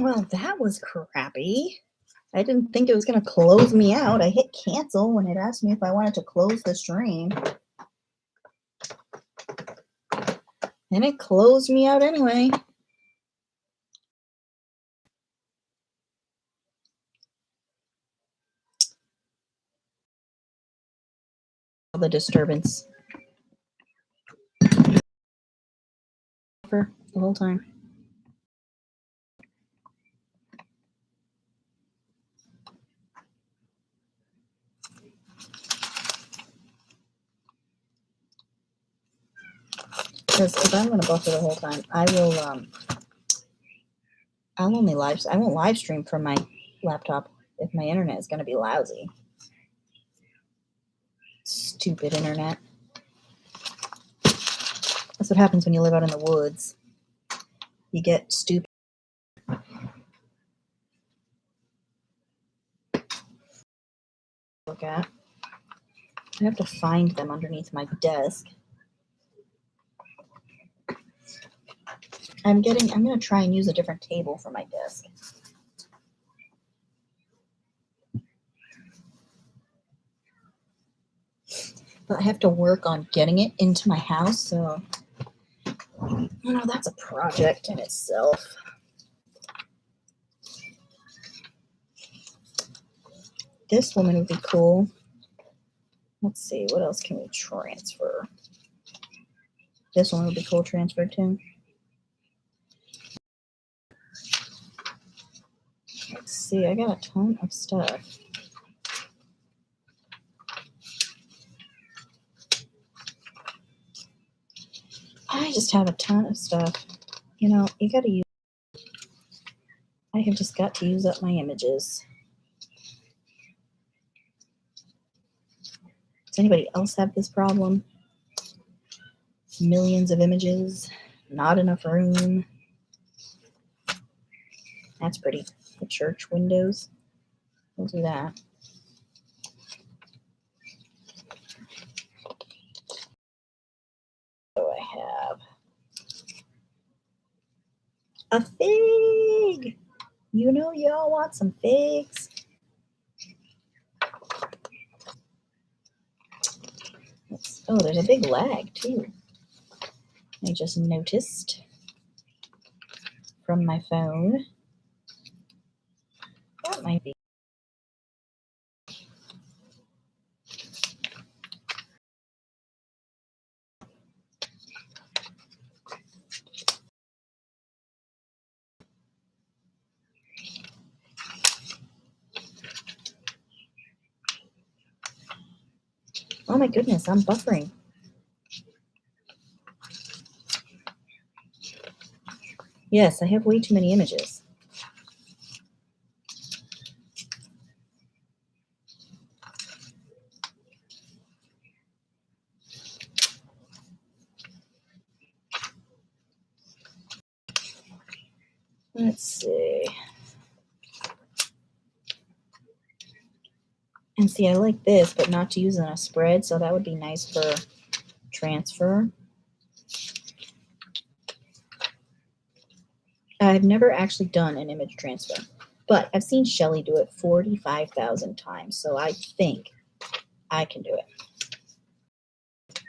Well, that was crappy. I didn't think it was going to close me out. I hit cancel when it asked me if I wanted to close the stream. And it closed me out anyway. The disturbance for the whole time. Because if I'm going to buffer the whole time, I will. I won't live stream from my laptop if my internet is going to be lousy. Stupid internet. That's what happens when you live out in the woods. You get stupid. Look at. I have to find them underneath my desk. I'm going to try and use a different table for my desk. But I have to work on getting it into my house, so that's a project in itself. This woman would be cool. Let's see, what else can we transfer? This one would be cool transferred to. Let's see, I got a ton of stuff. I just have a ton of stuff. You got to use. I have just got to use up my images. Does anybody else have this problem? Millions of images, not enough room. That's pretty. The church windows. We'll do that. What do I have? A fig! Y'all want some figs? Oh, there's a big lag, too. I just noticed from my phone. That might be. Oh my goodness, I'm buffering. Yes, I have way too many images. Let's see. And see, I like this, but not to use in a spread, so that would be nice for transfer. I've never actually done an image transfer, but I've seen Shelly do it 45,000 times, so I think I can do it.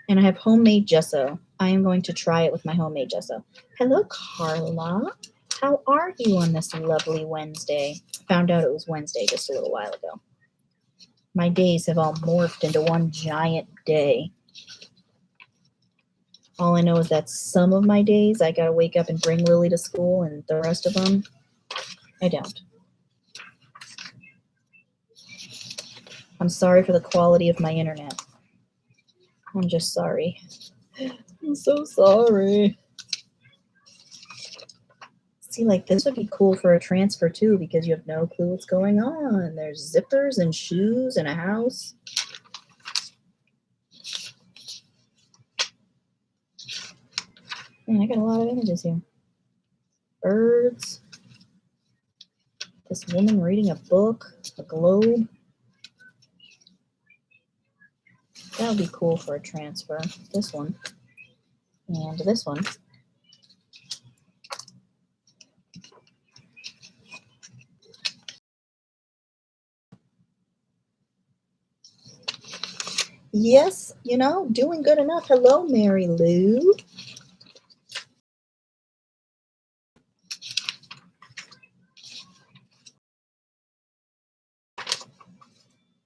And I have homemade gesso. I am going to try it with my homemade gesso. Hello, Carla. How are you on this lovely Wednesday? Found out it was Wednesday just a little while ago. My days have all morphed into one giant day. All I know is that some of my days I got to wake up and bring Lily to school, and the rest of them, I don't. I'm sorry for the quality of my internet. I'm just sorry. I'm so sorry. See, like this would be cool for a transfer too, because you have no clue what's going on. There's zippers and shoes and a house. Man, I got a lot of images here. Birds. This woman reading a book. A globe. That would be cool for a transfer. This one. And this one. Yes, you know, doing good enough. Hello, Mary Lou.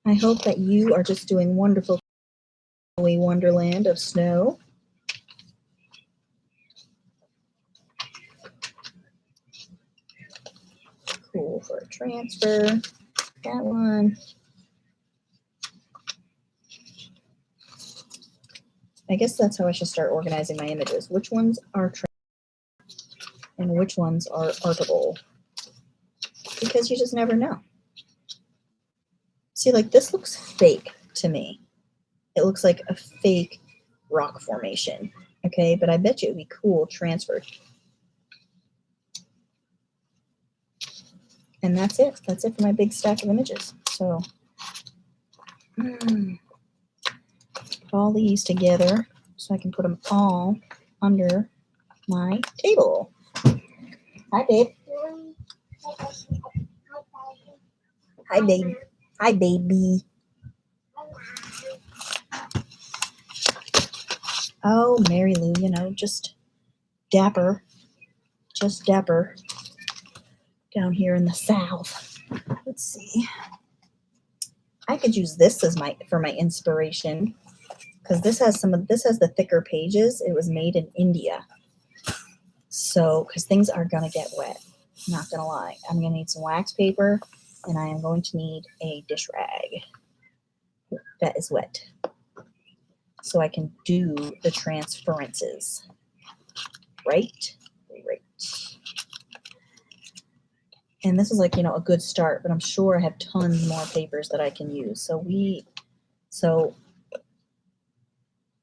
I hope that you are just doing wonderful. Wonderland of snow. Cool for a transfer. That one. I guess that's how I should start organizing my images. Which ones are and which ones are artable? Because you just never know. See, like this looks fake to me. It looks like a fake rock formation. Okay, but I bet you it'd be cool transferred. And that's it. That's it for my big stack of images. So put all these together so I can put them all under my table. Hi, babe. Hi, baby. Hi, baby. Oh, Mary Lou, you know, just dapper down here in the South. Let's see. I could use this as for my inspiration because this has the thicker pages. It was made in India. So, because things are gonna get wet, not gonna lie. I'm gonna need some wax paper and I am going to need a dish rag that is wet so I can do the transferences. Right. And this is like, you know, a good start, but I'm sure I have tons more papers that I can use. So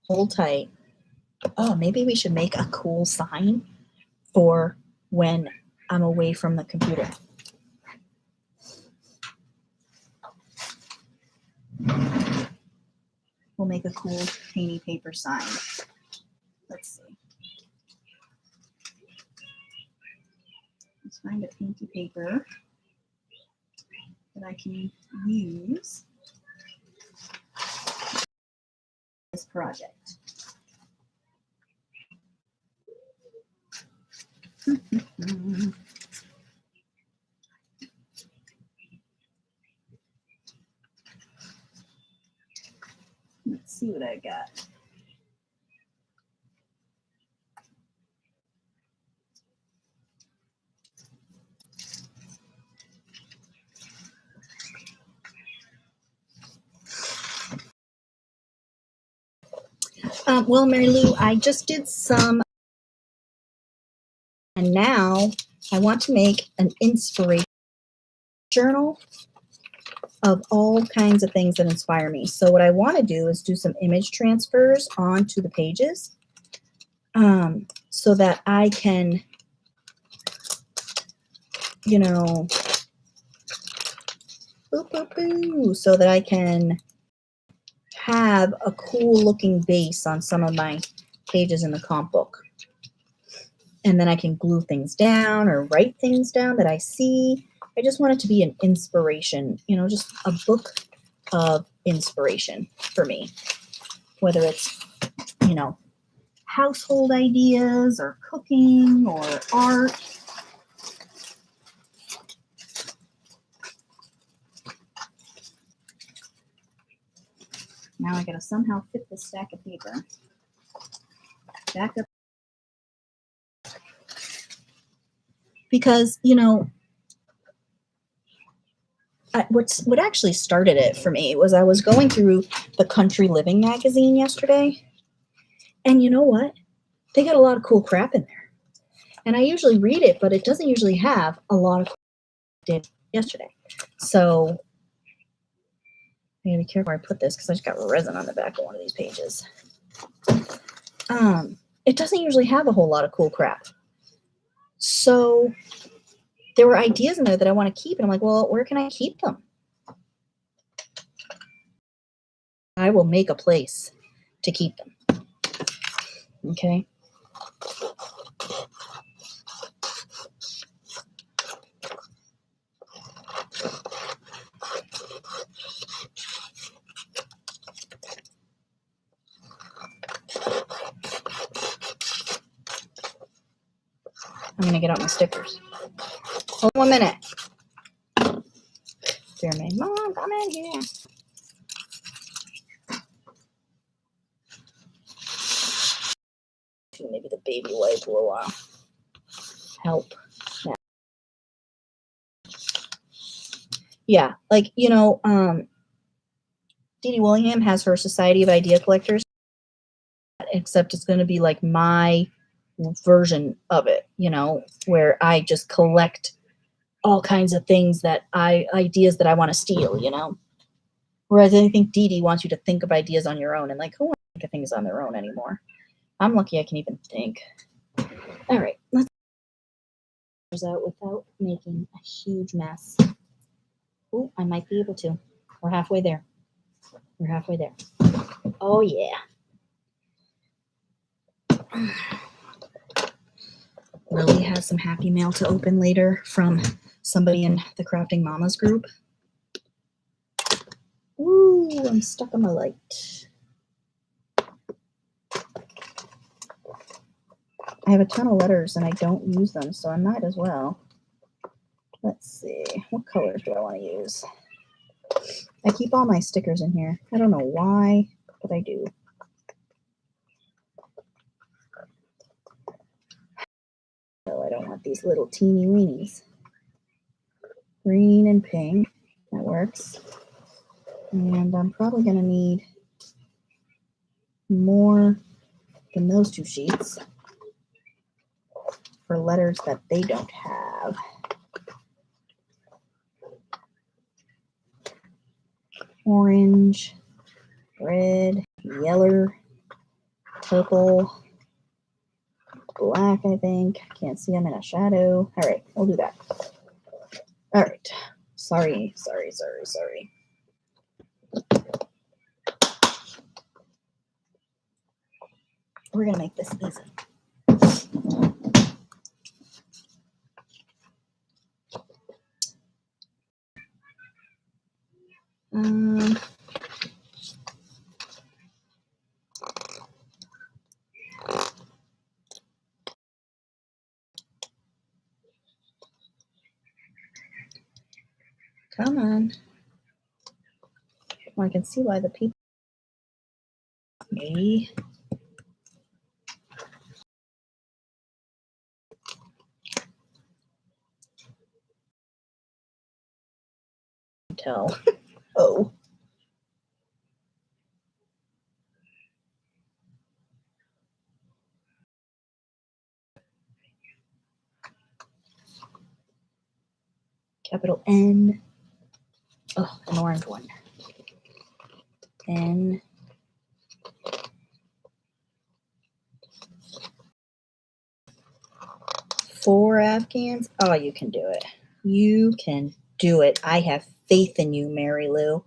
hold tight. Oh, maybe we should make a cool sign for when I'm away from the computer. We'll make a cool painty paper sign. Let's see. Let's find a painty paper that I can use this project. Let's see what I got. Well, Mary Lou, I just did some, and now I want to make an inspiration journal of all kinds of things that inspire me. So what I want to do is do some image transfers onto the pages so that I can, you know, so that I can have a cool looking base on some of my pages in the comp book. And then I can glue things down or write things down that I see. I just want it to be an inspiration, you know, just a book of inspiration for me, whether it's, you know, household ideas or cooking or art. Now I gotta somehow fit this stack of paper back up. Because, you know, what actually started it for me was I was going through the Country Living magazine yesterday. And you know what? They got a lot of cool crap in there. And I usually read it, but it doesn't usually have a lot of did yesterday. So I gotta be careful where I put this because I just got resin on the back of one of these pages. It doesn't usually have a whole lot of cool crap. So there were ideas in there that I want to keep, and I'm like, well, where can I keep them? I will make a place to keep them. Okay. I'm going to get out my stickers. Hold 1 minute. Dear me, Mom, come in here. Maybe the baby wipe will help. Yeah, like, you know, Dee Dee Willingham has her Society of Idea Collectors, except it's going to be like my version of it, you know, where I just collect all kinds of things ideas that I want to steal, you know. Whereas I think Dee Dee wants you to think of ideas on your own, and like, who wants to think of things on their own anymore? I'm lucky I can even think. All right, let's get out without making a huge mess. Oh, I might be able to. We're halfway there. We're halfway there. Oh, yeah. Lily has some happy mail to open later from somebody in the Crafting Mamas group. Ooh, I'm stuck on my light. I have a ton of letters and I don't use them, so I might as well. Let's see. What colors do I want to use? I keep all my stickers in here. I don't know why, but I do. Oh, I don't want these little teeny weenies. Green and pink. That works. And I'm probably going to need more than those 2 sheets for letters that they don't have. Orange, red, yellow, purple, black, I think. Can't see, I'm in a shadow. All right, we'll do that. All right. Sorry. We're going to make this easy. Come on. Well, I can see why the people. Me. Tell. Oh. Capital N. Oh, an orange one. N. Four Afghans. Oh, you can do it. You can do it. I have faith in you, Mary Lou.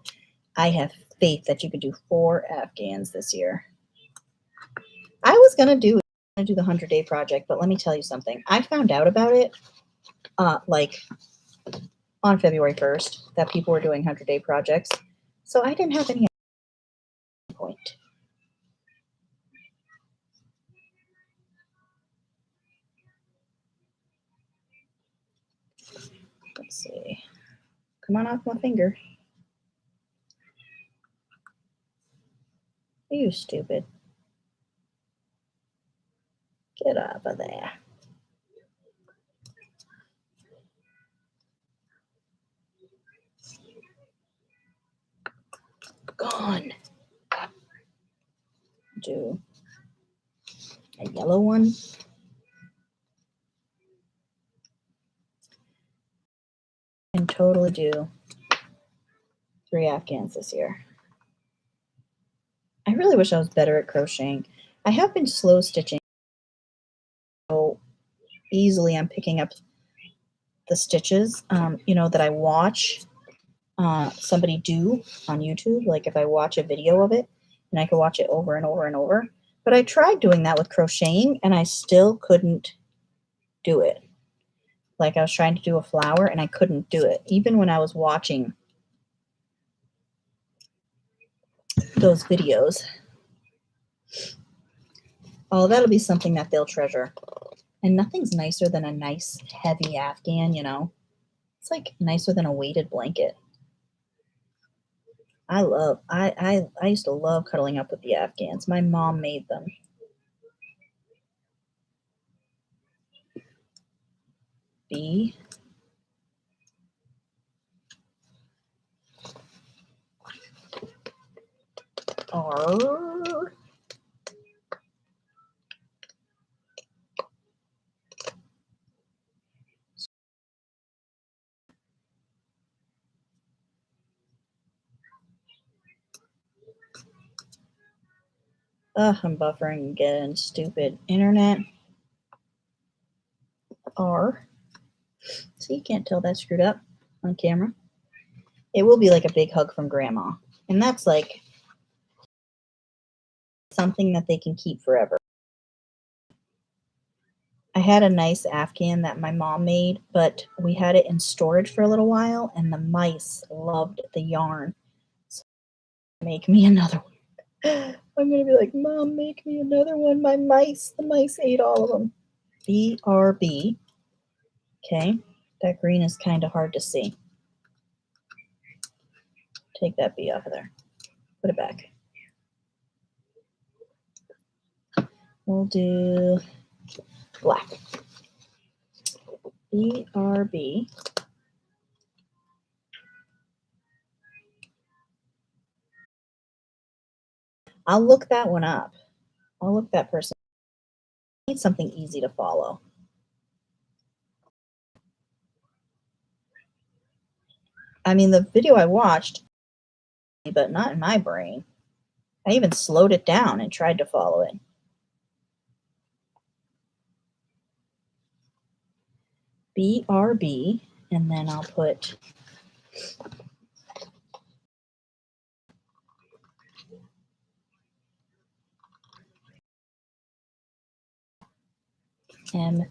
I have faith that you could do 4 Afghans this year. I was going to do the 100-day project, but let me tell you something. I found out about it like on February 1st that people were doing 100-day projects. So I didn't have any point. Let's see. Come on off my finger. You stupid. Get off of there. Gone. Do a yellow one. And totally do 3 Afghans this year. I really wish I was better at crocheting. I have been slow stitching. So easily I'm picking up the stitches, that I watch somebody do on YouTube. Like if I watch a video of it, and I could watch it over and over and over. But I tried doing that with crocheting, and I still couldn't do it. Like I was trying to do a flower, and I couldn't do it, even when I was watching those videos. Oh, that'll be something that they'll treasure. And nothing's nicer than a nice heavy Afghan, you know. It's like nicer than a weighted blanket. I used to love cuddling up with the Afghans. My mom made them. B R Ugh, I'm buffering again. Stupid internet. R. See, you can't tell that screwed up on camera. It will be like a big hug from grandma. And that's like something that they can keep forever. I had a nice Afghan that my mom made, but we had it in storage for a little while, and the mice loved the yarn. So make me another one. I'm going to be like, Mom, make me another one. The mice ate all of them. BRB. Okay, that green is kind of hard to see. Take that B off of there. Put it back. We'll do black. BRB. I'll look that one up. I'll look that person. I need something easy to follow. I mean, the video I watched, but not in my brain. I even slowed it down and tried to follow it. BRB, and then I'll put MA.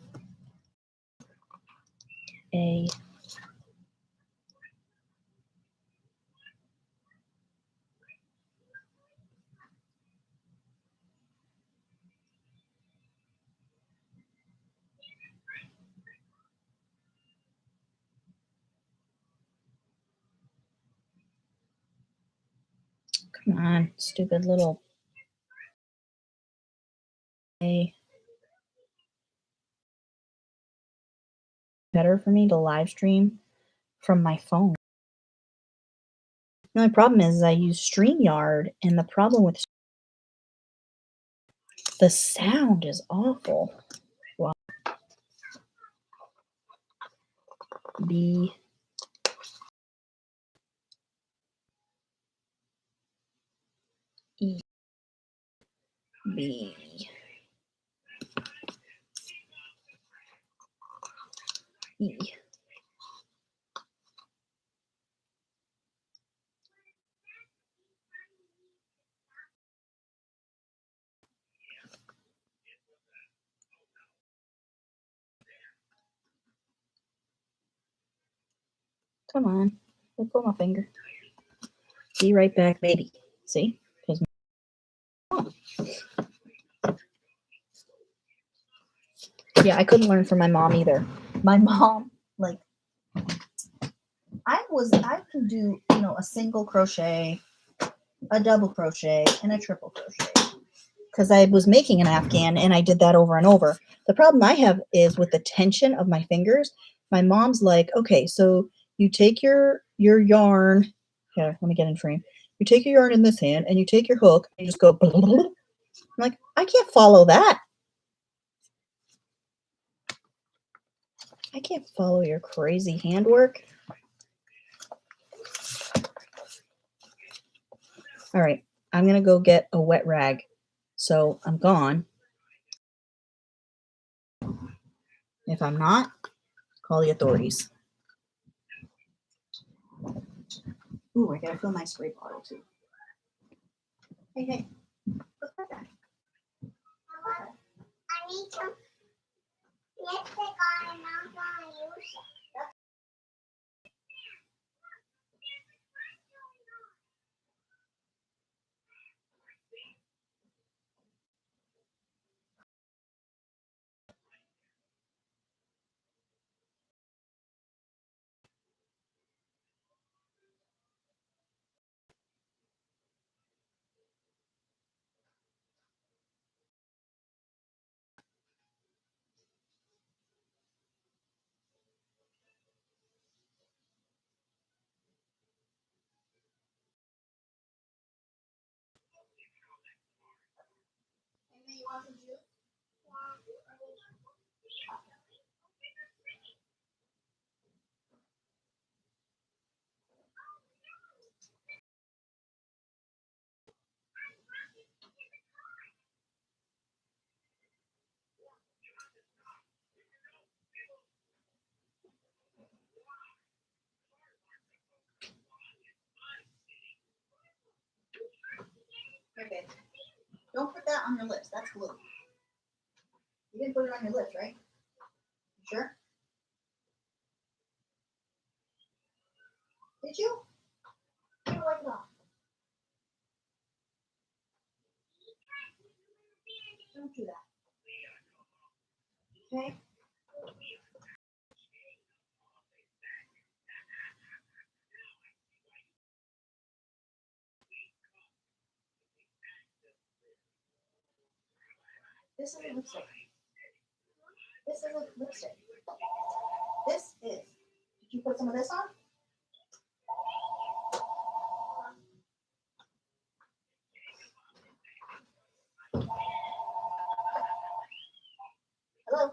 Come on, stupid little A. Better for me to live stream from my phone. The only problem is I use StreamYard, and the problem with the sound is awful. Wow. B. E. B. E. Come on, let go of my finger. Be right back, baby. See? Yeah, I couldn't learn from my mom either. My mom, like, I can do, a single crochet, a double crochet, and a triple crochet. Because I was making an Afghan and I did that over and over. The problem I have is with the tension of my fingers. My mom's like, okay, so you take your yarn. Here, let me get in frame. You take your yarn in this hand and you take your hook and you just go. Blah, blah, blah. I'm like, I can't follow that. I can't follow your crazy handwork. All right, I'm going to go get a wet rag. So I'm gone. If I'm not, call the authorities. Ooh, I got to fill my spray bottle too. Hey. Put that back. I need to lipstick on and I'm going to use it. Okay. Don't put that on your lips. That's glue. You didn't put it on your lips, right? You sure? Did you? Wipe it off. Don't do that. Okay? This is a lipstick. This is a lipstick. This is. Did you put some of this on? Hello?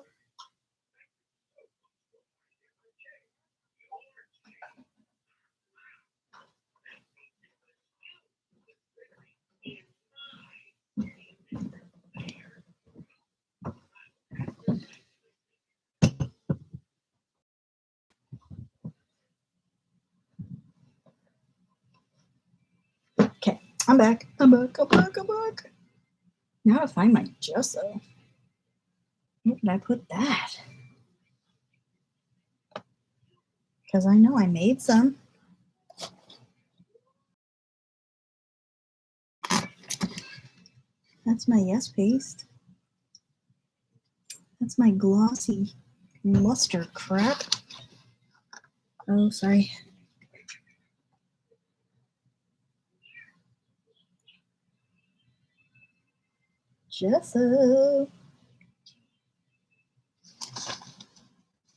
Okay, I'm back. I'm back. Now to find my gesso. Where did I put that? Because I know I made some. That's my yes paste. That's my glossy luster crap. Oh, sorry. Gesso.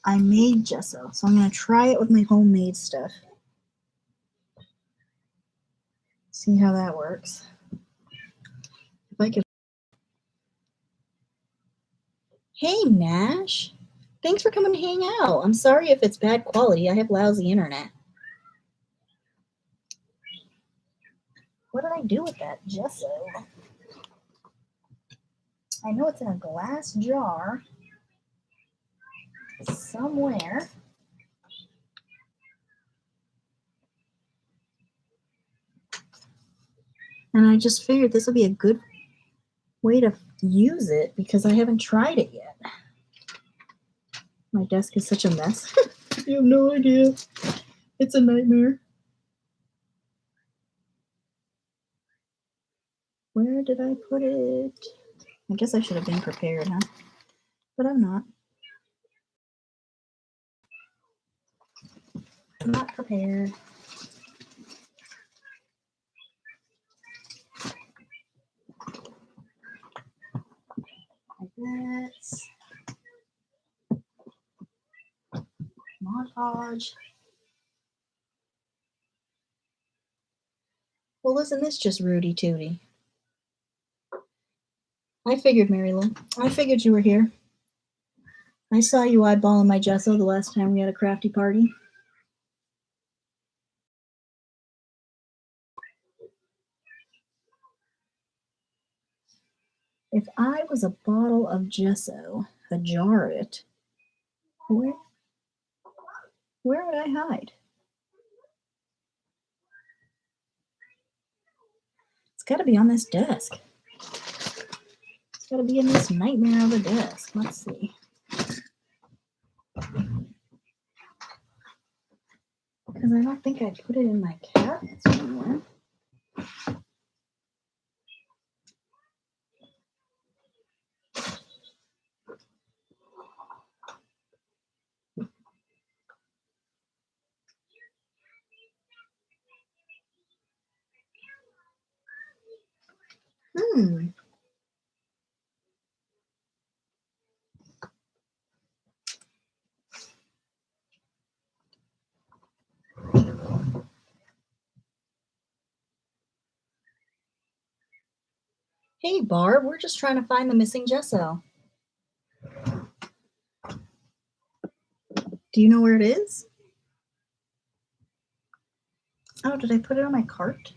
I made gesso, so I'm going to try it with my homemade stuff. See how that works. If I could. Hey, Nash. Thanks for coming to hang out. I'm sorry if it's bad quality. I have lousy internet. What did I do with that gesso? I know it's in a glass jar somewhere. And I just figured this would be a good way to use it because I haven't tried it yet. My desk is such a mess. You have no idea. It's a nightmare. Where did I put it? I guess I should have been prepared, huh? But I'm not. I'm not prepared. Like this. Montage. Well, isn't this just Rudy Tooty? I figured, Mary Lou. I figured you were here. I saw you eyeballing my gesso the last time we had a crafty party. If I was a bottle of gesso, a jar of it, where would I hide? It's got to be on this desk. It's got to be in this nightmare of a desk. Let's see. Because I don't think I put it in my cabinets anymore. Hey, Barb, we're just trying to find the missing gesso. Do you know where it is? Oh, did I put it on my cart?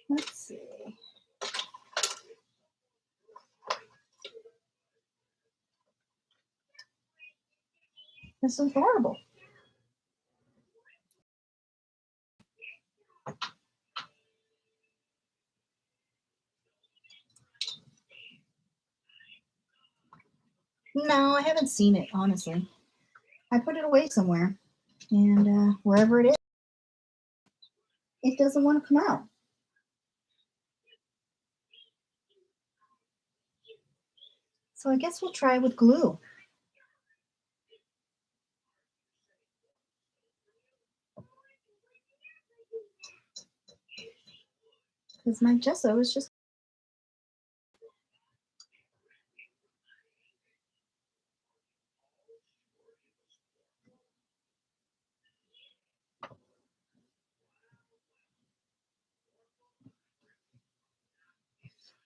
Let's see. This is horrible. No, I haven't seen it, honestly. I put it away somewhere, and wherever it is, it doesn't want to come out. So I guess we'll try with glue. Because my gesso is just...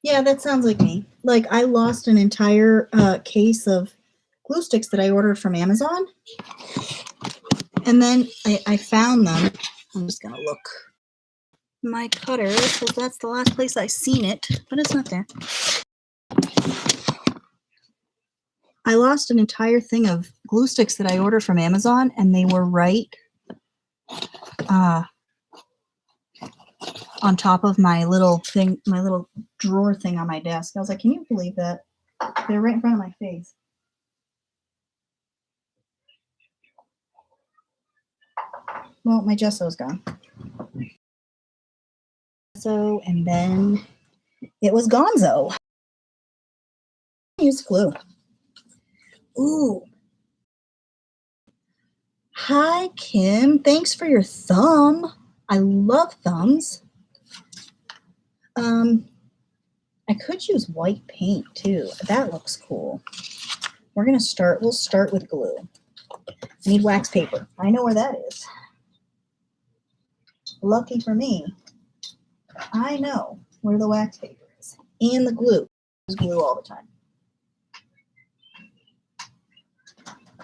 Yeah, that sounds like me. Like, I lost an entire case of glue sticks that I ordered from Amazon. And then I found them. I'm just going to look. My cutter, because that's the last place I seen it, but it's not there. I lost an entire thing of glue sticks that I ordered from Amazon, and they were right on top of my little thing, my little drawer thing on my desk. I was like, can you believe that? They're right in front of my face. Well, my gesso's gone. So, and then it was gonzo. Use glue. Ooh. Hi, Kim. Thanks for your thumb. I love thumbs. I could use white paint too. That looks cool. We'll start with glue. I need wax paper. I know where that is. Lucky for me, I know where the wax paper is. And the glue. I use glue all the time.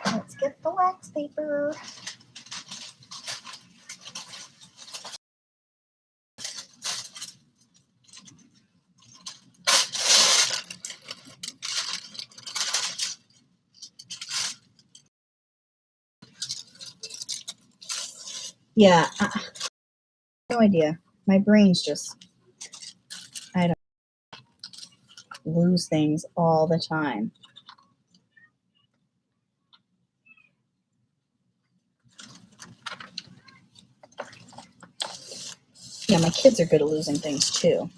Let's get the wax paper. Yeah, no idea. My brain's just, I don't lose things all the time. Yeah, my kids are good at losing things too.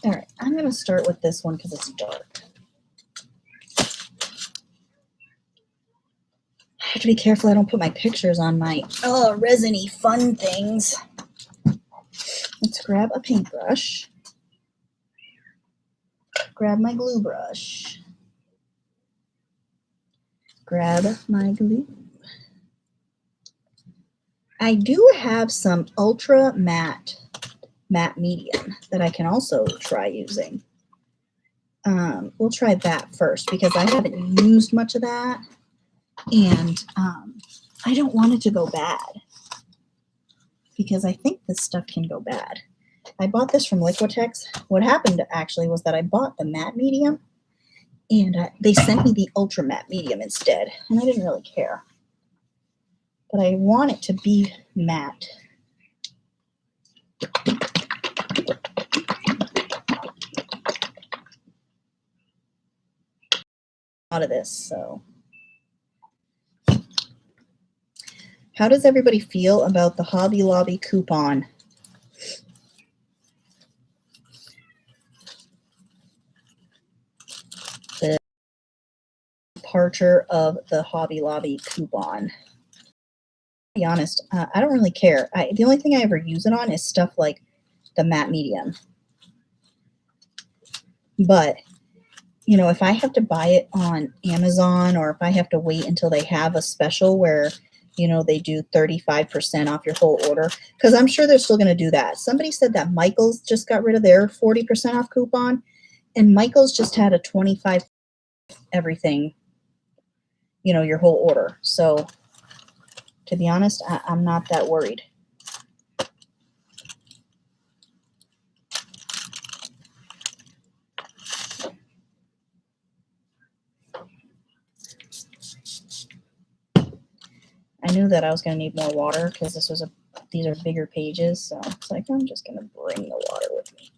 All right, I'm going to start with this one because it's dark. I have to be careful I don't put my pictures on my resiny fun things. Let's grab a paintbrush. Grab my glue brush. Grab my glue. I do have some ultra matte medium that I can also try using. We'll try that first because I haven't used much of that, and I don't want it to go bad because I think this stuff can go bad. I bought this from Liquitex. What happened actually was that I bought the matte medium, and they sent me the ultra matte medium instead, and I didn't really care. But I want it to be matte. Out of this, so. How does everybody feel about the Hobby Lobby coupon? The departure of the Hobby Lobby coupon. be honest, I don't really care. The only thing I ever use it on is stuff like the matte medium. But, you know, if I have to buy it on Amazon, or if I have to wait until they have a special where, you know, they do 35% off your whole order, because I'm sure they're still going to do that. Somebody said that Michael's just got rid of their 40% off coupon, and Michael's just had a 25 everything, you know, your whole order. So to be honest, I'm not that worried. I knew that I was going to need more water because these are bigger pages. So it's like, I'm just going to bring the water with me.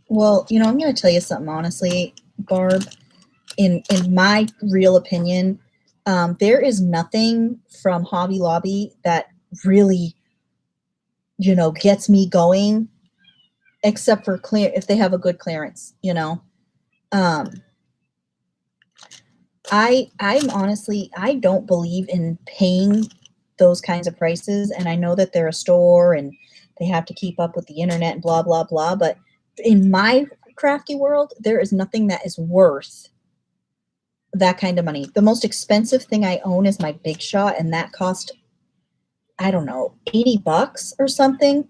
Well, you know, I'm going to tell you something honestly, Barb. In my real opinion, there is nothing from Hobby Lobby that really, you know, gets me going, except for if they have a good clearance, you know. I'm honestly, I don't believe in paying those kinds of prices, and I know that they're a store and they have to keep up with the internet and blah blah blah, but in my crafty world, there is nothing that is worth that kind of money. The most expensive thing I own is my Big Shot, and that cost, I don't know, $80 or something.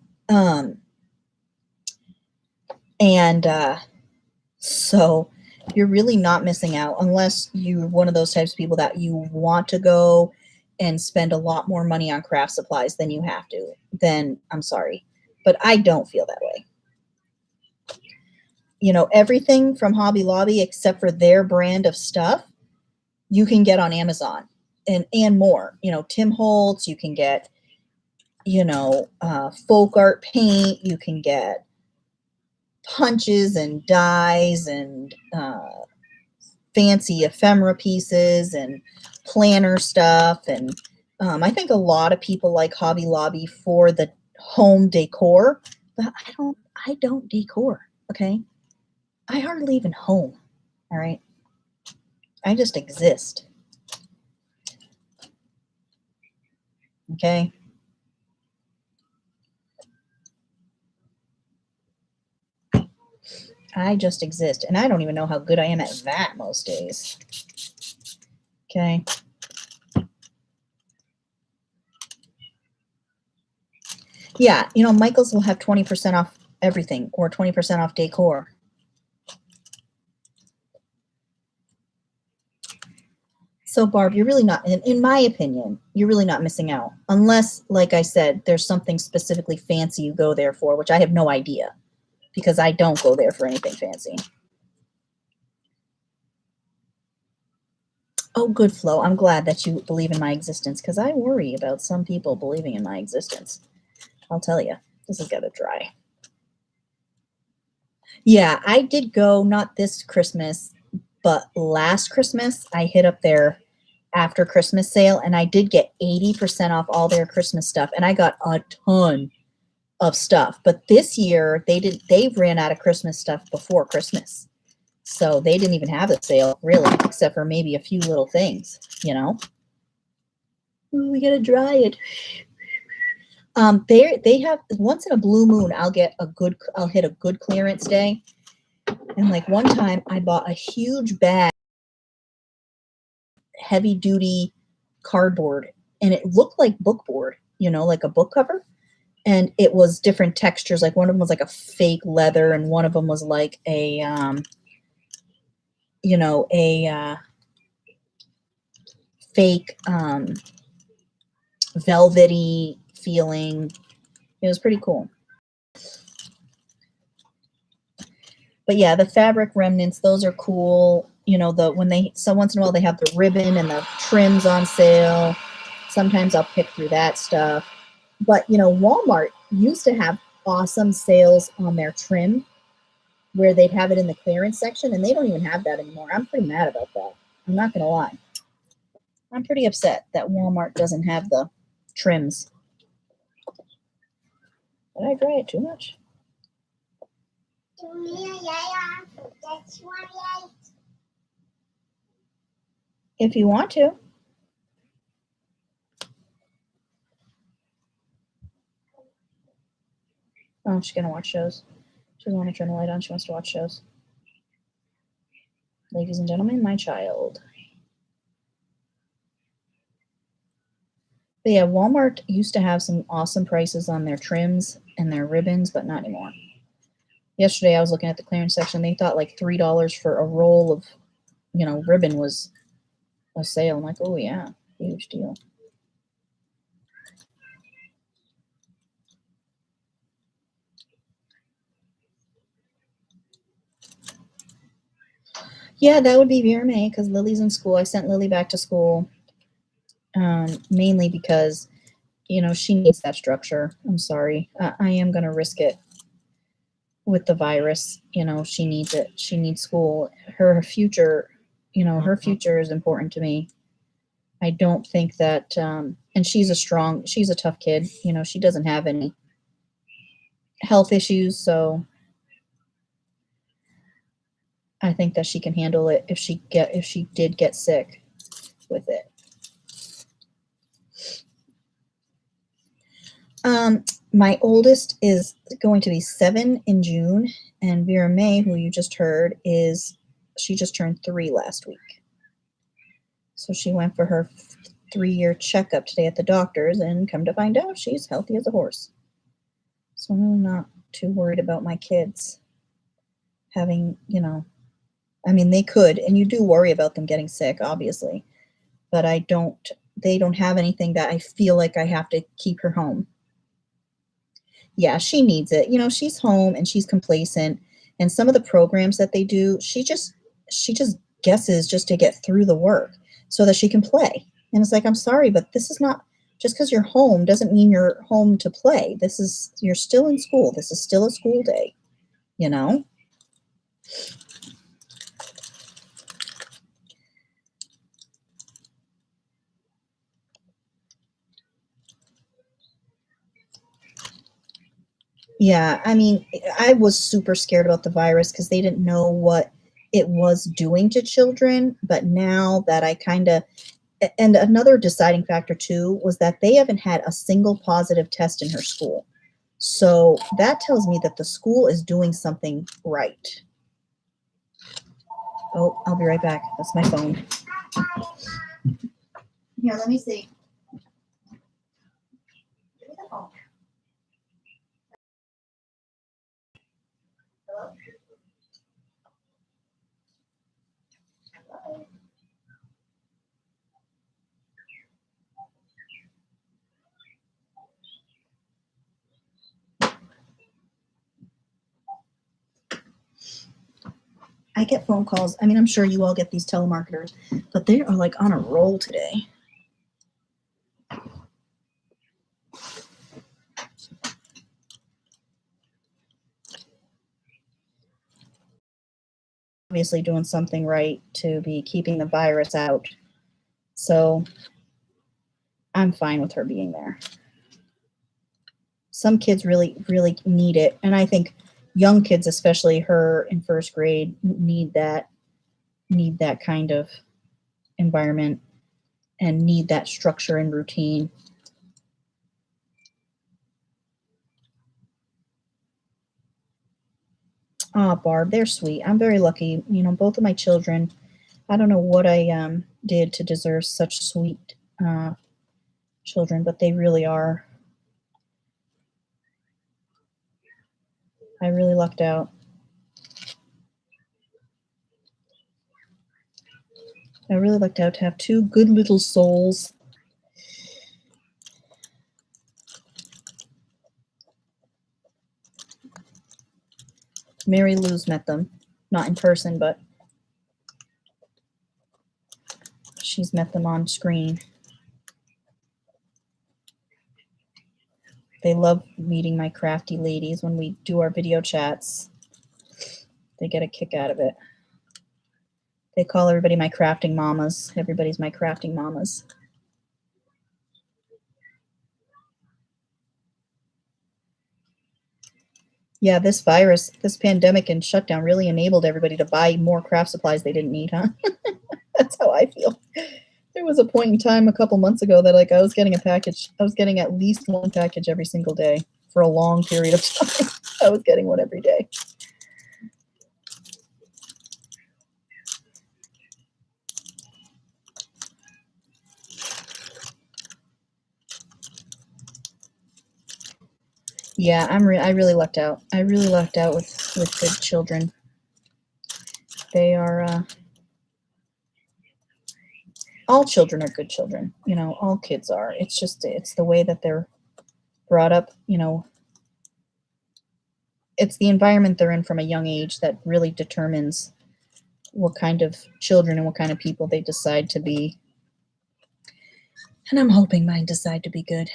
So you're really not missing out unless you're one of those types of people that you want to go and spend a lot more money on craft supplies than you have to. Then I'm sorry, but I don't feel that way. You know, everything from Hobby Lobby except for their brand of stuff, you can get on Amazon and more. You know, Tim Holtz, you can get, you know, folk art paint, you can get punches and dies and fancy ephemera pieces and planner stuff. And I think a lot of people like Hobby Lobby for the home decor, but I don't decor, okay? I hardly even home, all right? I just exist, okay? I just exist, and I don't even know how good I am at that most days, okay? Yeah, you know, Michael's will have 20% off everything or 20% off decor. So, Barb, you're really not, in my opinion, you're really not missing out. Unless, like I said, there's something specifically fancy you go there for, which I have no idea because I don't go there for anything fancy. Oh, good, Flo. I'm glad that you believe in my existence because I worry about some people believing in my existence. I'll tell you, this has got to dry. Yeah, I did go, not this Christmas, but last Christmas, I hit up their after Christmas sale, and I did get 80% off all their Christmas stuff, and I got a ton of stuff. But this year, they ran out of Christmas stuff before Christmas. So they didn't even have a sale, really, except for maybe a few little things, you know. Ooh, we gotta dry it. They have, once in a blue moon, I'll hit a good clearance day. And like one time I bought a huge bag, heavy duty cardboard, and it looked like bookboard, you know, like a book cover. And it was different textures. Like one of them was like a fake leather, and one of them was like a, you know, a fake velvety feeling. It was pretty cool. But yeah, the fabric remnants, those are cool. you know, so once in a while they have the ribbon and the trims on sale. Sometimes I'll pick through that stuff. But, you know, Walmart used to have awesome sales on their trim where they'd have it in the clearance section, and they don't even have that anymore. I'm pretty mad about that. I'm not going to lie. I'm pretty upset that Walmart doesn't have the trims. Did I dry it too much? If you want to. Oh, she's going to watch shows. She doesn't want to turn the light on. She wants to watch shows. Ladies and gentlemen, my child. But yeah, Walmart used to have some awesome prices on their trims and their ribbons, but not anymore. Yesterday I was looking at the clearance section. They thought like $3 for a roll of, you know, ribbon was a sale. I'm like, oh yeah, huge deal. Yeah, that would be Vera May because Lily's in school. I sent Lily back to school mainly because, you know, she needs that structure. I'm sorry. I am going to risk it with the virus. You know, she needs it. She needs school. Her future, you know, her future is important to me. I don't think that, and she's a tough kid. You know, she doesn't have any health issues, so I think that she can handle it if she did get sick with it. My oldest is going to be 7 in June, and Vera May, who you just heard, she just turned 3 last week. So she went for her 3-year checkup today at the doctor's, and come to find out she's healthy as a horse. So I'm really not too worried about my kids having, you know, I mean, they could, and you do worry about them getting sick, obviously, but they don't have anything that I feel like I have to keep her home. Yeah, she needs it. You know, she's home and she's complacent, and some of the programs that they do, she just guesses just to get through the work so that she can play. And it's like, I'm sorry, but this is not, just because you're home doesn't mean you're home to play. You're still in school. This is still a school day, you know? Yeah, I mean, I was super scared about the virus because they didn't know what it was doing to children. But now that and another deciding factor too was that they haven't had a single positive test in her school. So that tells me that the school is doing something right. Oh, I'll be right back. That's my phone. Here, let me see. Give me the phone. Hello? Hello? I get phone calls. I mean, I'm sure you all get these telemarketers, but they are like on a roll today. Obviously doing something right to be keeping the virus out. So I'm fine with her being there. Some kids really, really need it. And I think young kids, especially her in first grade, need that kind of environment and need that structure and routine. Ah, Barb, they're sweet. I'm very lucky. You know, both of my children, I don't know what I did to deserve such sweet children, but they really are. I really lucked out. I really lucked out to have 2 good little souls. Mary Lou's met them, not in person, but she's met them on screen. They love meeting my crafty ladies when we do our video chats. They get a kick out of it. They call everybody my crafting mamas. Everybody's my crafting mamas. Yeah, this virus, this pandemic and shutdown really enabled everybody to buy more craft supplies they didn't need, huh? That's how I feel. There was a point in time a couple months ago that I was getting a package. I was getting at least one package every single day for a long period of time. I was getting one every day. Yeah, I really lucked out. I really lucked out with good children. They are all children are good children. You know, all kids are. It's just it's the way that they're brought up. You know, it's the environment they're in from a young age that really determines what kind of children and what kind of people they decide to be. And I'm hoping mine decide to be good.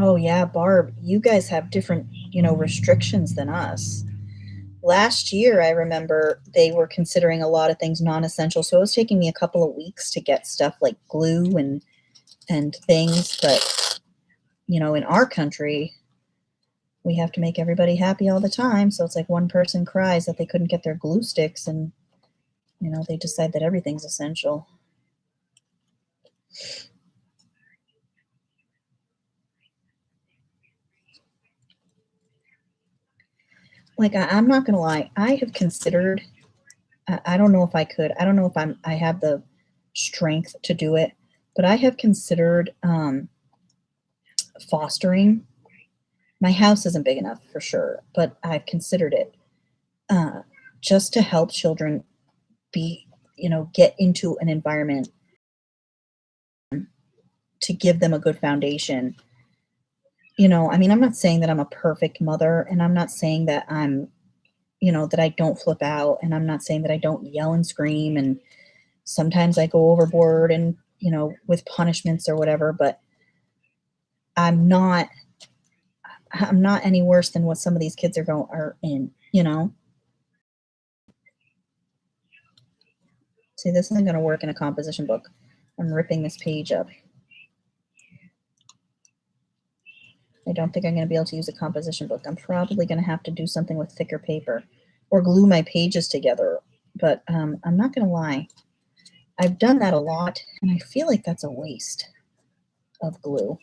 Oh yeah, Barb, you guys have different, you know, restrictions than us. Last year, I remember they were considering a lot of things non-essential, so it was taking me a couple of weeks to get stuff like glue and things. But you know, in our country, we have to make everybody happy all the time. So it's like one person cries that they couldn't get their glue sticks, and you know, they decide that everything's essential. Like I'm not gonna lie, I have considered. I don't know if I could. I don't know if I have the strength to do it, but I have considered fostering. My house isn't big enough for sure, but I've considered it uh, just to help children be, you know, get into an environment to give them a good foundation. You know, I mean, I'm not saying that I'm a perfect mother, and I'm not saying that I'm, you know, that I don't flip out, and I'm not saying that I don't yell and scream, and sometimes I go overboard and, you know, with punishments or whatever, but I'm not any worse than what some of these kids are in, you know. See, this isn't going to work in a composition book. I'm ripping this page up. I don't think I'm going to be able to use a composition book. I'm probably going to have to do something with thicker paper or glue my pages together. But I'm not going to lie. I've done that a lot, and I feel like that's a waste of glue.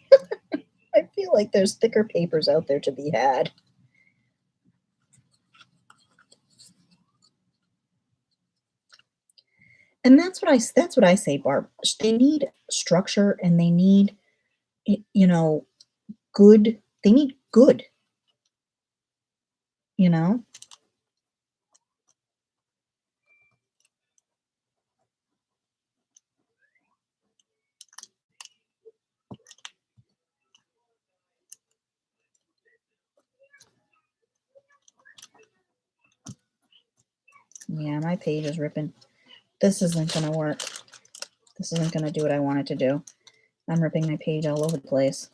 I feel like there's thicker papers out there to be had. And that's what I say, Barb. They need structure, and they need, you know, good. They need good, you know. Yeah, my page is ripping. This isn't going to work. This isn't going to do what I want it to do. I'm ripping my page all over the place.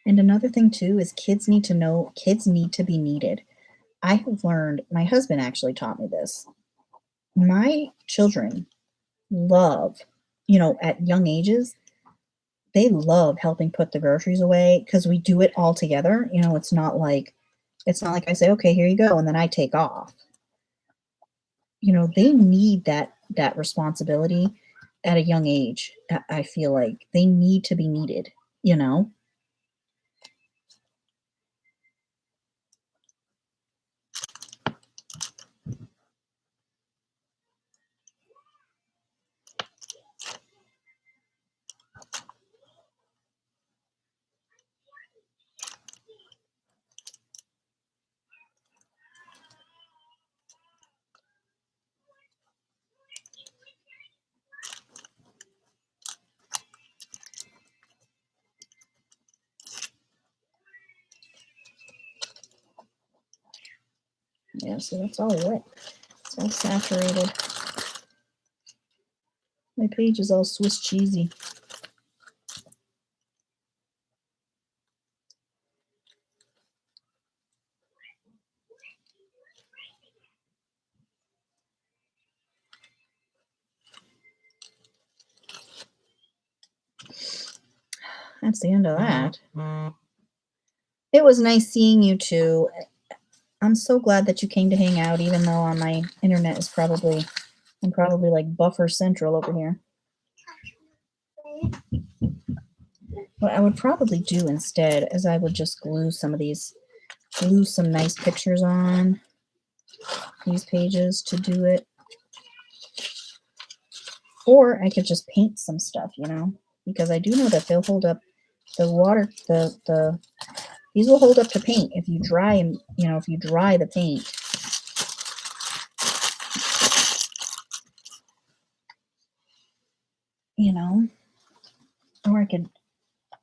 And another thing too is kids need to know, kids need to be needed. I have learned, my husband actually taught me this. My children love, you know, at young ages, they love helping put the groceries away because we do it all together. You know, it's not like I say, okay, here you go, and then I take off. You know, they need that responsibility. at a young age. I feel like they need to be needed, you know? Yeah, so that's all wet. It's all saturated. My page is all Swiss cheesy. That's the end of that. It was nice seeing you two. I'm so glad that you came to hang out, even though on my internet is probably, I'm probably like buffer central over here. What I would probably do instead is I would just glue some of these, glue some nice pictures on these pages to do it. Or I could just paint some stuff, you know, because I do know that they'll hold up the water, these will hold up to paint if you dry them, you know, if you dry the paint. You know, or I could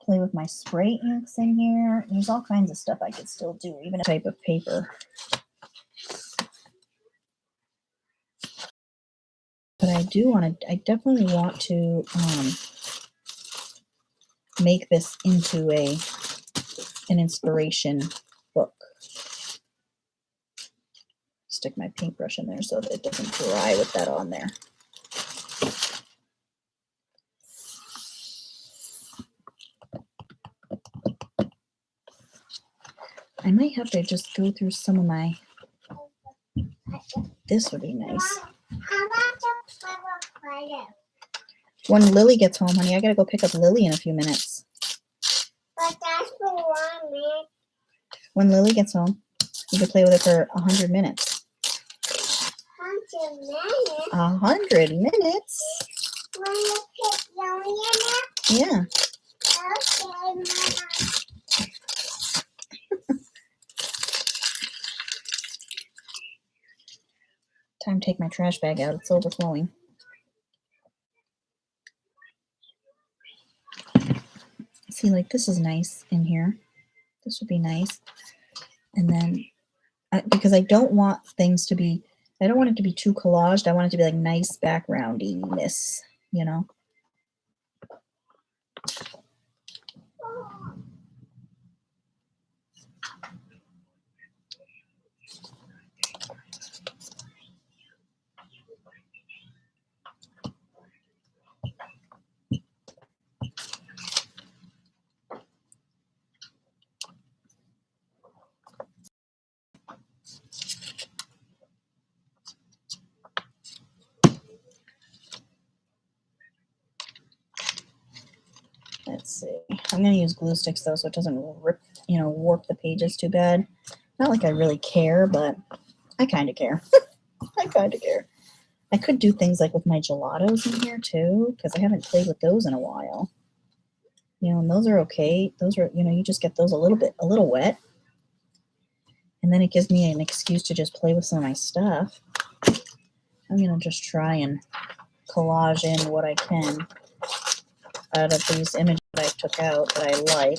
play with my spray inks in here. There's all kinds of stuff I could still do, even a type of paper. But I do want to, I definitely want to make this into an inspiration book. Stick my paintbrush in there so that it doesn't dry with that on there. I might have to just go through some of my, this would be nice. When Lily gets home, honey, I gotta go pick up Lily in a few minutes. But that's for 1 minute. When Lily gets home, you can play with it for 100 minutes. 100 minutes? 100 minutes? When you pick Lily in it? Yeah. Okay, Mama. Time to take my trash bag out. It's overflowing. See, like this is nice in here. This would be nice. And then, because I don't want things to be, I don't want it to be too collaged. I want it to be like nice backgroundiness, you know? Let's see. I'm going to use glue sticks though, so it doesn't rip, you know, warp the pages too bad. Not like I really care, but I kind of care. I kind of care. I could do things like with my gelatos in here too, because I haven't played with those in a while. You know, and those are okay. Those are, you know, you just get those a little wet. And then it gives me an excuse to just play with some of my stuff. I'm going to just try and collage in what I can out of these images that I took out that I like.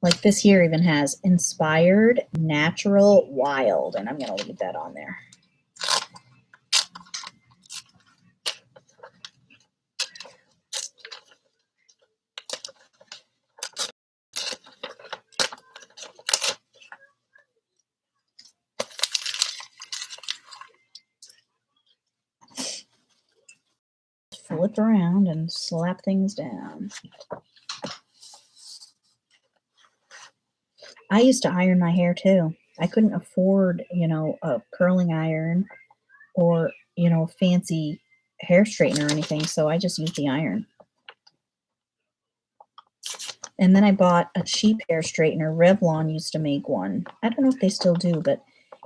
Like this here even has inspired, natural, wild, and I'm going to leave that on there. flip around and slap things down. I used to iron my hair too. I couldn't afford, a curling iron or, fancy hair straightener or anything, so I just used the iron. And then I bought a cheap hair straightener. Revlon used to make one. I don't know if they still do, but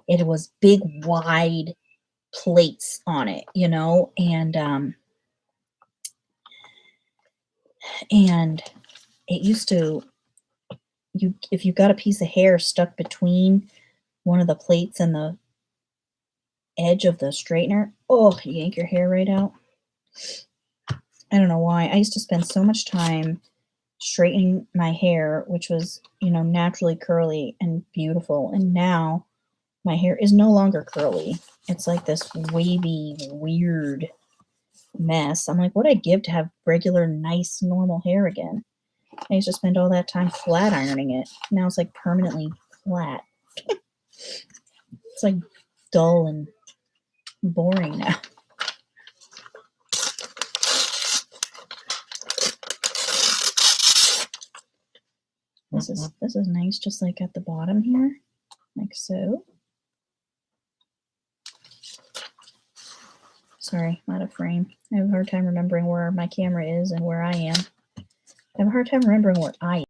it was big, wide plates on it, and it used to, if you got a piece of hair stuck between one of the plates and the edge of the straightener, oh, you yank your hair right out. I don't know why. I used to spend so much time straightening my hair, which was, naturally curly and beautiful. And now my hair is no longer curly. It's like this wavy, weird mess. I'm like, what'd I give to have regular, nice, normal hair again? I used to spend all that time flat ironing it. Now it's like permanently flat. It's like dull and boring now. This is nice, just like at the bottom here, like so. Sorry, I'm out of frame. I have a hard time remembering where my camera is and where I am. I have a hard time remembering where I am.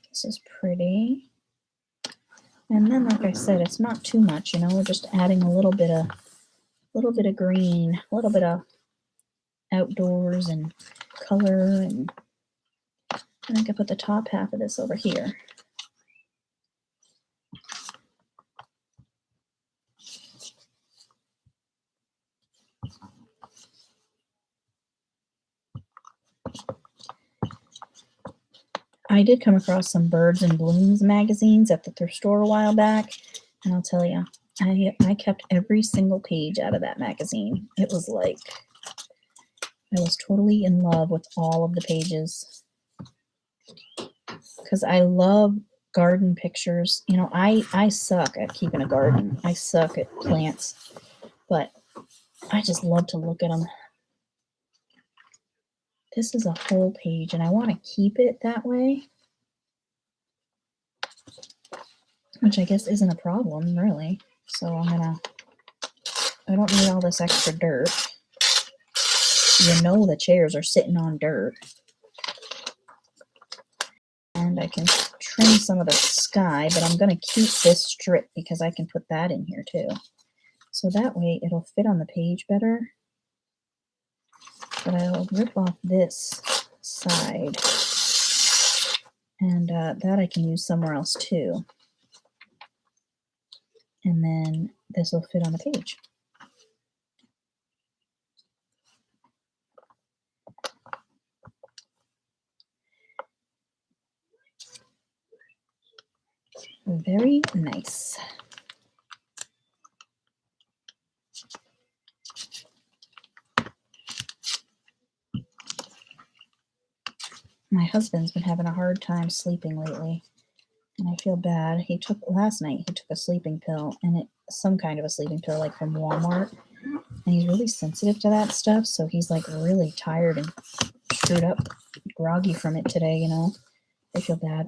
This is pretty. And then, like I said, it's not too much, we're just adding a little bit of green, a little bit of outdoors and color, and I think I put the top half of this over here. I did come across some Birds and Blooms magazines at the thrift store a while back, and I'll tell you, I kept every single page out of that magazine. It was like I was totally in love with all of the pages because I love garden pictures. I suck at keeping a garden. I suck at plants, but I just love to look at them. This is a whole page, and I want to keep it that way, which I guess isn't a problem, really. So I don't need all this extra dirt. The chairs are sitting on dirt. And I can trim some of the sky, but I'm going to keep this strip because I can put that in here too. So that way it'll fit on the page better. But I'll rip off this side, and that I can use somewhere else too. And then this will fit on the page. Very nice. My husband's been having a hard time sleeping lately, and I feel bad. Last night he took a sleeping pill, and some kind of a sleeping pill, like from Walmart, and he's really sensitive to that stuff, so he's like really tired and screwed up, groggy from it today, I feel bad.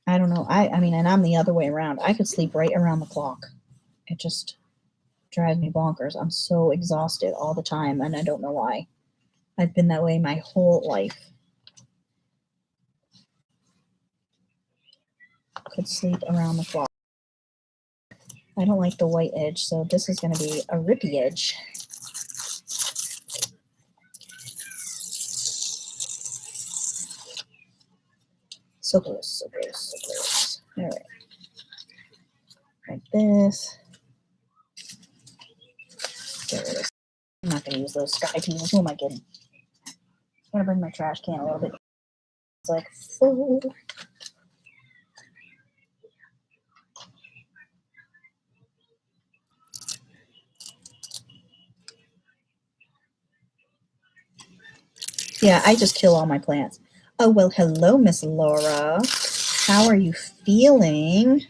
I don't know. I mean, and I'm the other way around. I could sleep right around the clock. It just drives me bonkers. I'm so exhausted all the time, and I don't know why. I've been that way my whole life. Could sleep around the clock. I don't like the white edge, so this is going to be a rippy edge. So close, so close, so close. All right. Like this. Get rid of. I'm not going to use those sky peas. Who am I kidding? I'm going to bring my trash can a little bit. It's like full. Yeah, I just kill all my plants. Oh, well, hello, Miss Laura. How are you feeling?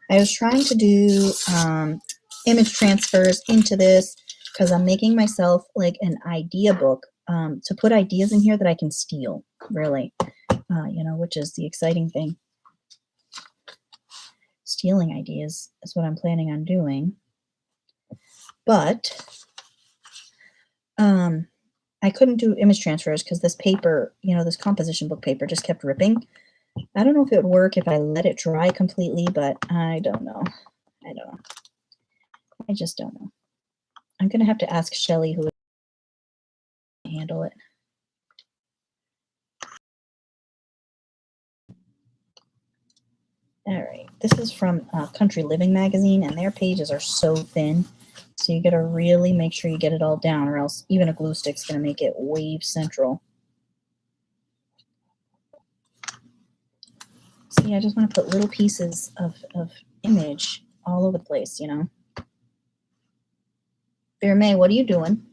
I was trying to do image transfers into this because I'm making myself like an idea book to put ideas in here that I can steal, really, which is the exciting thing. Stealing ideas is what I'm planning on doing. But I couldn't do image transfers because this paper, this composition book paper just kept ripping. I don't know if it would work if I let it dry completely, but I don't know. I just don't know. I'm going to have to ask Shelly who would handle it. All right. This is from Country Living magazine, and their pages are so thin. So you got to really make sure you get it all down, or else even a glue stick's going to make it wave central. See, I just want to put little pieces of image all over the place, Vera May, what are you doing?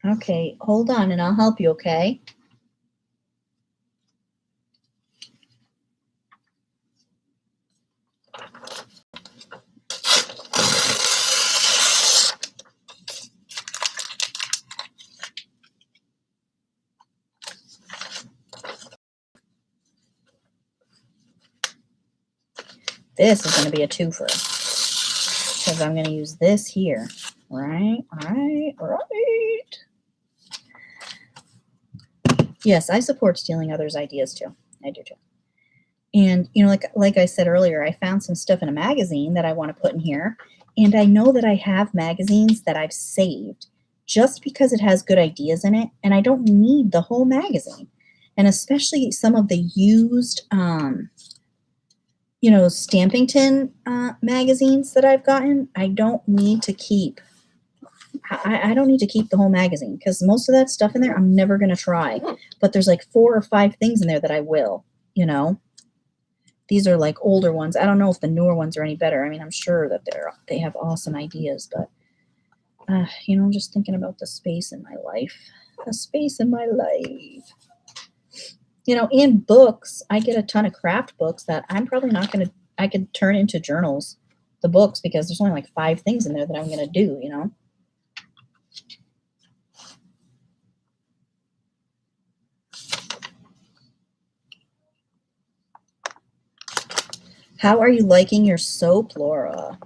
Okay, hold on and I'll help you, okay? This is going to be a twofer because I'm going to use this here. Right. Yes, I support stealing others' ideas too. I do too. And, like I said earlier, I found some stuff in a magazine that I want to put in here. And I know that I have magazines that I've saved just because it has good ideas in it. And I don't need the whole magazine. And especially some of the used, Stampington magazines that I've gotten, I don't need to keep. I don't need to keep the whole magazine because most of that stuff in there I'm never going to try. But there's like 4 or 5 things in there that I will, These are like older ones. I don't know if the newer ones are any better. I mean, I'm sure that they have awesome ideas, but I'm just thinking about the space in my life. The space in my life. And books. I get a ton of craft books that I'm probably not going to, I could turn into journals, the books, because there's only like 5 things in there that I'm going to do, How are you liking your soap, Laura?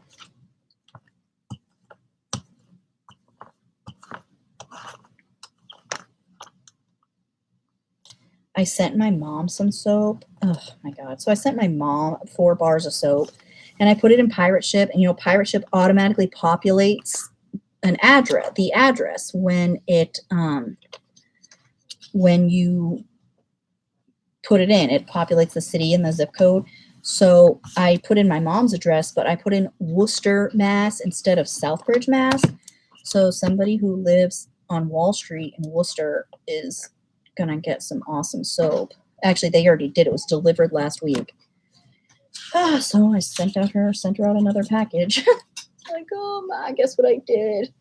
I sent my mom some soap. Oh my God. So I sent my mom 4 bars of soap and I put it in Pirate Ship, and Pirate Ship automatically populates the address when you put it in. It populates the city and the zip code. So I put in my mom's address, but I put in Worcester, Mass instead of Southbridge, Mass. So somebody who lives on Wall Street in Worcester is gonna get some awesome soap. Actually, they already did. It was delivered last week. So I sent her out another package. Like, oh my, guess what I did?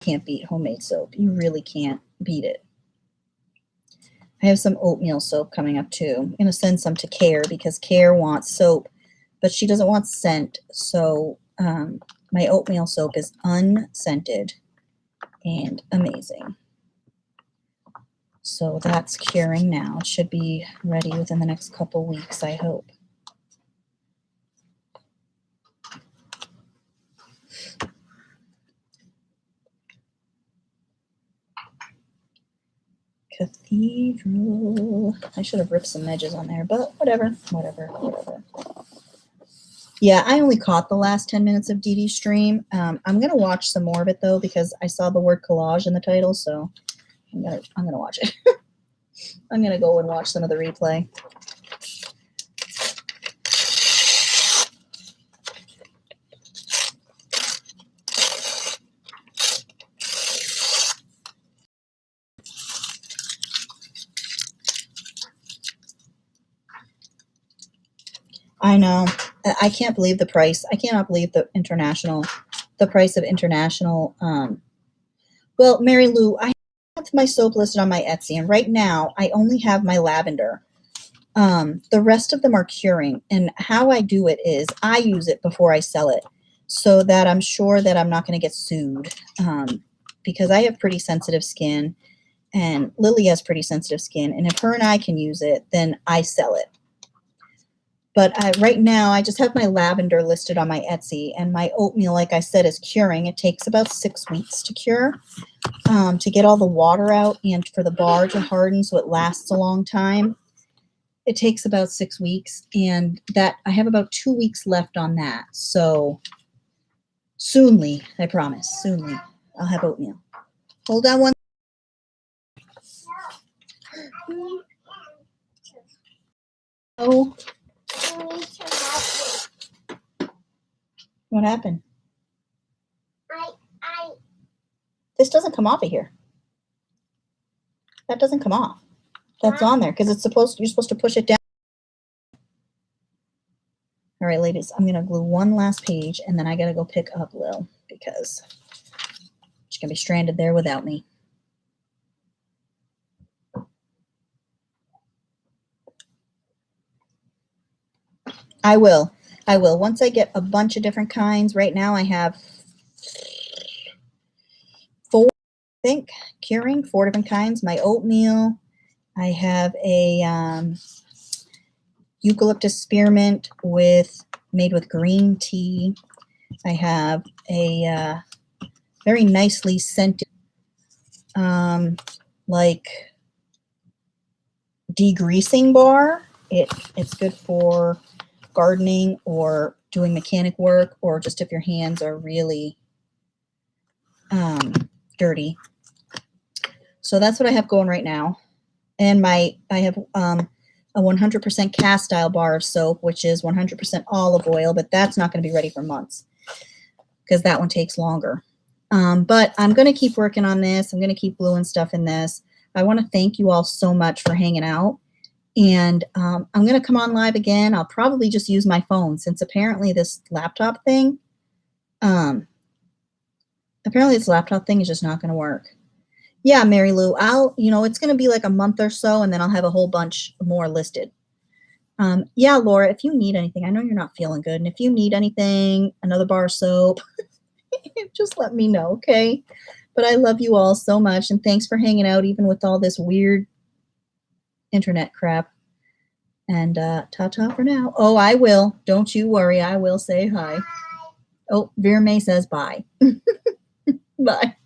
Can't beat homemade soap. You really can't beat it. I have some oatmeal soap coming up too. I'm going to send some to Care because Care wants soap, but she doesn't want scent. So my oatmeal soap is unscented and amazing. So that's curing now. It should be ready within the next couple weeks, I hope. Cathedral. I should have ripped some edges on there, but whatever. Yeah, I only caught the last 10 minutes of Dee Dee's stream. I'm gonna watch some more of it though because I saw the word collage in the title, so I'm gonna watch it. I'm gonna go and watch some of the replay. I know. I can't believe the price. I cannot believe the price of international. Well, Mary Lou, I have my soap listed on my Etsy, and right now I only have my lavender. The rest of them are curing, and how I do it is I use it before I sell it, so that I'm sure that I'm not going to get sued. Because I have pretty sensitive skin, and Lily has pretty sensitive skin, and if her and I can use it, then I sell it. But right now, I just have my lavender listed on my Etsy, and my oatmeal, like I said, is curing. It takes about 6 weeks to cure, to get all the water out and for the bar to harden so it lasts a long time. It takes about 6 weeks, and that I have about 2 weeks left on that. So soonly, I promise, soonly, I'll have oatmeal. Hold on one. Oh, You need to help me. what happened? I This doesn't come off of here. That doesn't come off. That's on there because you're supposed to push it down. All right, ladies, I'm going to glue one last page, and then I got to go pick up Lil because she's going to be stranded there without me. I will. Once I get a bunch of different kinds. Right now I have 4, I think, curing, 4 different kinds. My oatmeal. I have a eucalyptus spearmint made with green tea. I have a very nicely scented, like degreasing bar. It's good for gardening or doing mechanic work, or just if your hands are really dirty. So that's what I have going right now. And I have a 100% cast style bar of soap, which is 100% olive oil, but that's not going to be ready for months because that one takes longer. But I'm going to keep working on this. I'm going to keep gluing stuff in this. I want to thank you all so much for hanging out. And I'm going to come on live again. I'll probably just use my phone since apparently this laptop thing is just not going to work. Yeah, Mary Lou, it's going to be like a month or so, and then I'll have a whole bunch more listed. Yeah, Laura, if you need anything, I know you're not feeling good, and if you need anything, another bar of soap, just let me know, okay? But I love you all so much, and thanks for hanging out, even with all this weird internet crap. And ta-ta for now. Oh, I will. Don't you worry. I will say hi. Oh, Vera May says bye. Bye.